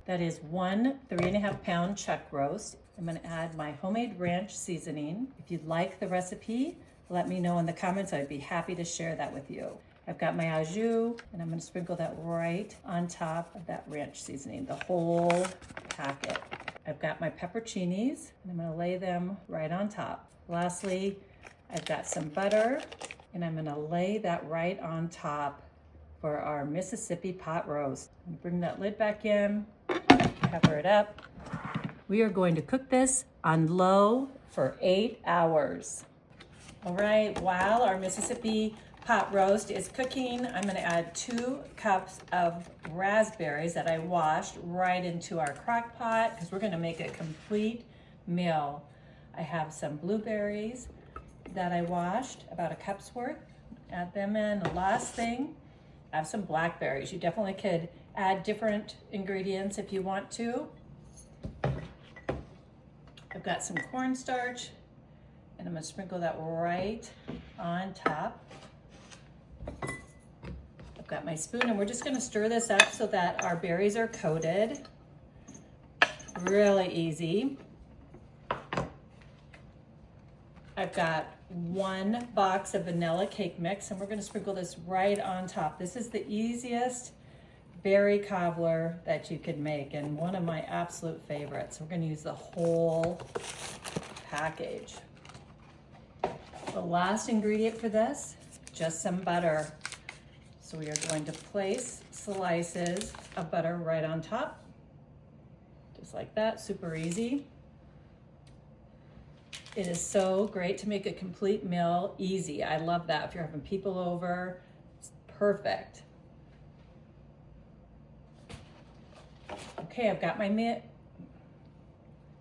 That is 1 3.5 pound chuck roast. I'm gonna add my homemade ranch seasoning. If you'd like the recipe, let me know in the comments. I'd be happy to share that with you. I've got my au jus, and I'm gonna sprinkle that right on top of that ranch seasoning, the whole packet. I've got my pepperoncinis, and I'm gonna lay them right on top. Lastly, I've got some butter, and I'm gonna lay that right on top for our Mississippi pot roast. Bring that lid back in, cover it up. We are going to cook this on low for 8 hours. All right, while our Mississippi pot roast is cooking, I'm gonna add 2 cups of raspberries that I washed right into our crock pot because we're gonna make a complete meal. I have some blueberries that I washed, about a cup's worth. Add them in. The last thing, I have some blackberries. You definitely could add different ingredients if you want to. I've got some cornstarch, and I'm gonna sprinkle that right on top. I've got my spoon, and we're just gonna stir this up so that our berries are coated. Really easy. I've got 1 box of vanilla cake mix, and we're gonna sprinkle this right on top. This is the easiest berry cobbler that you could make, and one of my absolute favorites. We're gonna use the whole package. The last ingredient for this, just some butter. So we are going to place slices of butter right on top, just like that, super easy. It is so great to make a complete meal easy. I love that. If you're having people over, it's perfect. Okay, I've got my lid.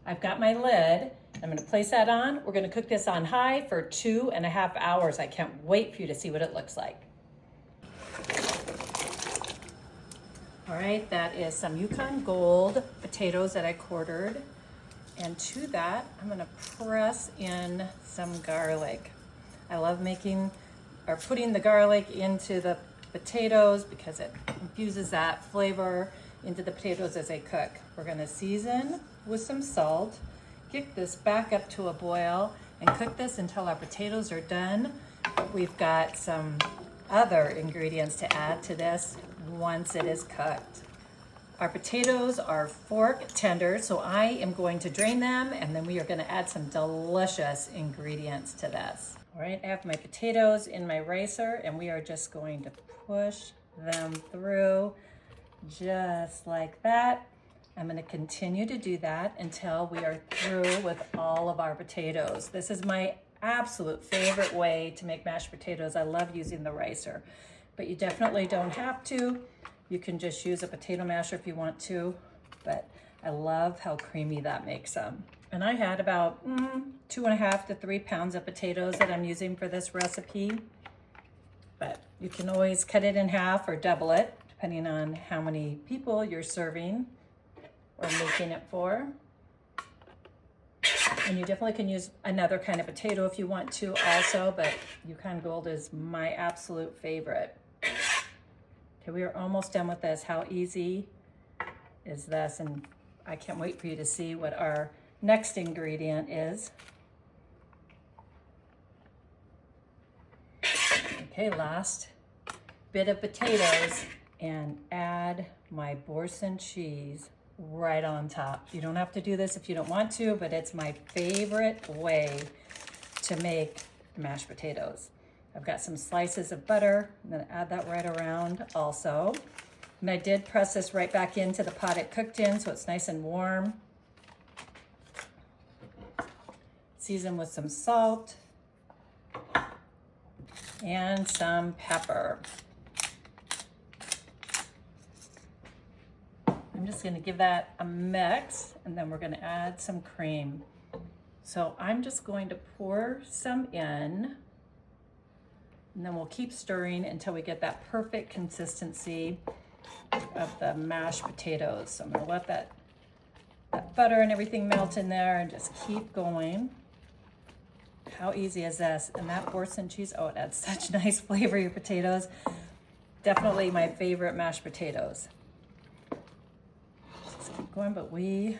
I'm gonna place that on. We're gonna cook this on high for 2.5 hours. I can't wait for you to see what it looks like. All right, that is some Yukon Gold potatoes that I quartered. And to that, I'm gonna press in some garlic. I love putting the garlic into the potatoes because it infuses that flavor into the potatoes as they cook. We're gonna season with some salt, get this back up to a boil, and cook this until our potatoes are done. We've got some other ingredients to add to this once it is cooked. Our potatoes are fork tender, so I am going to drain them, and then we are gonna add some delicious ingredients to this. All right, I have my potatoes in my ricer, and we are just going to push them through just like that. I'm gonna continue to do that until we are through with all of our potatoes. This is my absolute favorite way to make mashed potatoes. I love using the ricer, but you definitely don't have to. You can just use a potato masher if you want to, but I love how creamy that makes them. And I had about 2.5 to 3 pounds of potatoes that I'm using for this recipe, but you can always cut it in half or double it, depending on how many people you're serving or making it for. And you definitely can use another kind of potato if you want to also, but Yukon Gold is my absolute favorite. Okay, we are almost done with this. How easy is this? And I can't wait for you to see what our next ingredient is. Okay, last bit of potatoes, and add my Boursin cheese right on top. You don't have to do this if you don't want to, but it's my favorite way to make mashed potatoes. I've got some slices of butter. I'm gonna add that right around also. And I did press this right back into the pot it cooked in, so it's nice and warm. Season with some salt and some pepper. I'm just gonna give that a mix, and then we're gonna add some cream. So I'm just going to pour some in, and then we'll keep stirring until we get that perfect consistency of the mashed potatoes. So I'm gonna let that butter and everything melt in there and just keep going. How easy is this? And that Boursin cheese, oh, it adds such nice flavor to your potatoes. Definitely my favorite mashed potatoes. Let's keep going, but we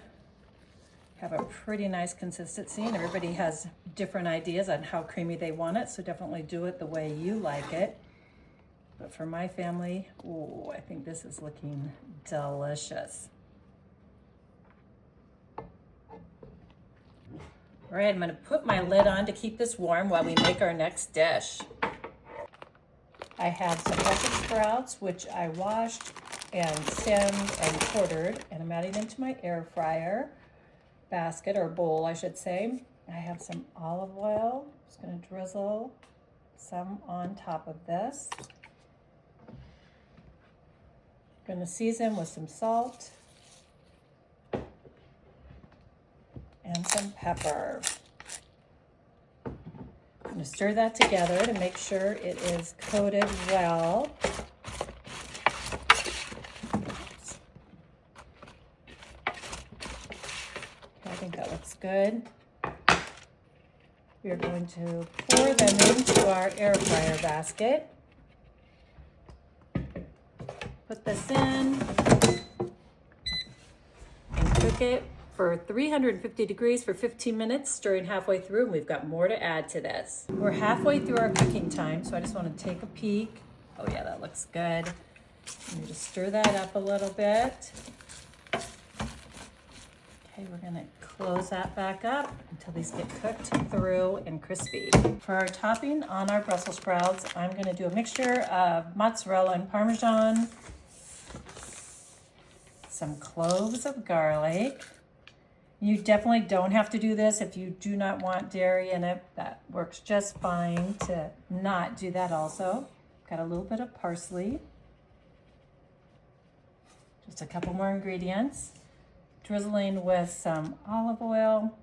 have a pretty nice consistency, and everybody has different ideas on how creamy they want it, so definitely do it the way you like it. But for my family, oh, I think this is looking delicious. All right, I'm gonna put my lid on to keep this warm while we make our next dish. I have some Brussels sprouts, which I washed and stemmed and quartered, and I'm adding into my air fryer basket, or bowl, I should say. I have some olive oil. Just gonna drizzle some on top of this. Gonna season with some salt and some pepper. I'm gonna stir that together to make sure it is coated well. Okay, I think that looks good. We are going to pour them into our air fryer basket. Put this in and cook it for 350 degrees for 15 minutes, stirring halfway through, and we've got more to add to this. We're halfway through our cooking time, so I just want to take a peek. Oh yeah, that looks good. I'm going to stir that up a little bit. Okay, we're going to close that back up until these get cooked through and crispy. For our topping on our Brussels sprouts, I'm going to do a mixture of mozzarella and Parmesan, some cloves of garlic. You definitely don't have to do this if you do not want dairy in it. That works just fine to not do that also. Got a little bit of parsley. Just a couple more ingredients. Drizzling with some olive oil.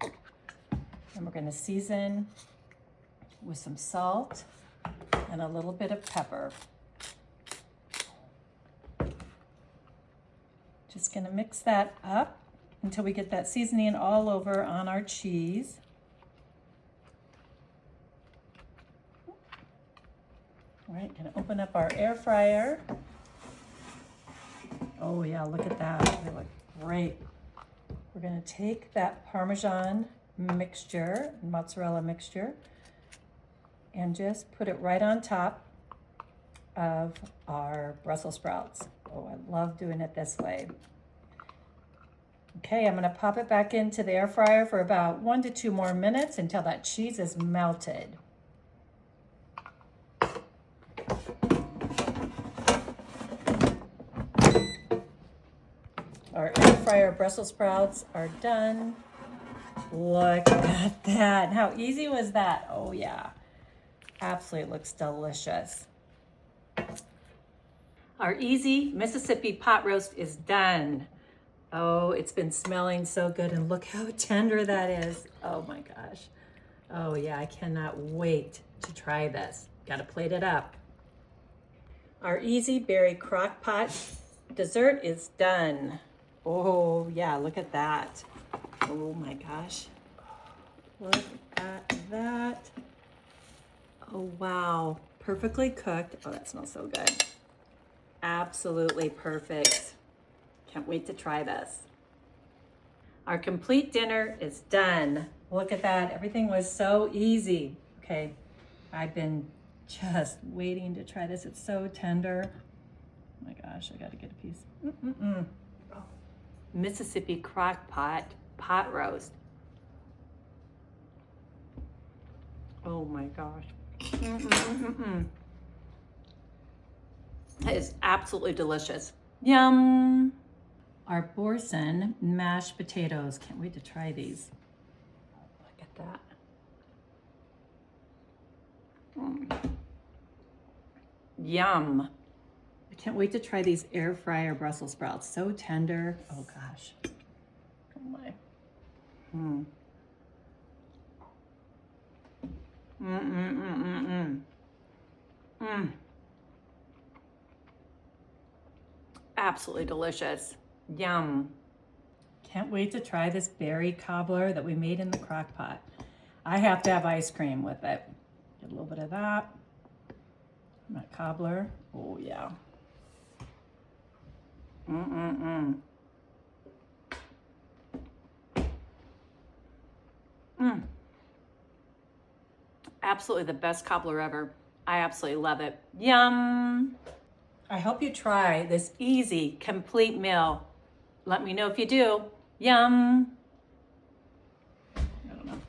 And we're gonna season with some salt and a little bit of pepper. Just gonna mix that up until we get that seasoning all over on our cheese. All right, gonna open up our air fryer. Oh yeah, look at that, they look great. We're gonna take that Parmesan mixture, mozzarella mixture, and just put it right on top of our Brussels sprouts. Oh, I love doing it this way. Okay, I'm gonna pop it back into the air fryer for about 1 to 2 more minutes until that cheese is melted. Our air fryer Brussels sprouts are done. Look at that. How easy was that? Oh yeah, absolutely looks delicious. Our easy Mississippi pot roast is done. Oh, it's been smelling so good, and look how tender that is. Oh my gosh. Oh yeah, I cannot wait to try this. Gotta plate it up. Our easy berry crockpot dessert is done. Oh yeah, look at that. Oh my gosh. Look at that. Oh wow, perfectly cooked. Oh, that smells so good. Absolutely perfect. Can't wait to try this. Our complete dinner is done. Look at that, everything was so easy. Okay, I've been just waiting to try this. It's so tender. Oh my gosh, I gotta get a piece. Oh. Mississippi Crockpot pot roast. Oh my gosh. That is absolutely delicious. Yum. Our Boursin mashed potatoes. Can't wait to try these. Look at that. Yum. I can't wait to try these air fryer Brussels sprouts. So tender. Oh gosh. Oh my. Absolutely delicious. Yum. Can't wait to try this berry cobbler that we made in the crock pot. I have to have ice cream with it. Get a little bit of that. Cobbler. Oh yeah. Mm. Absolutely the best cobbler ever. I absolutely love it. Yum. I hope you try this easy, complete meal. Let me know if you do. Yum.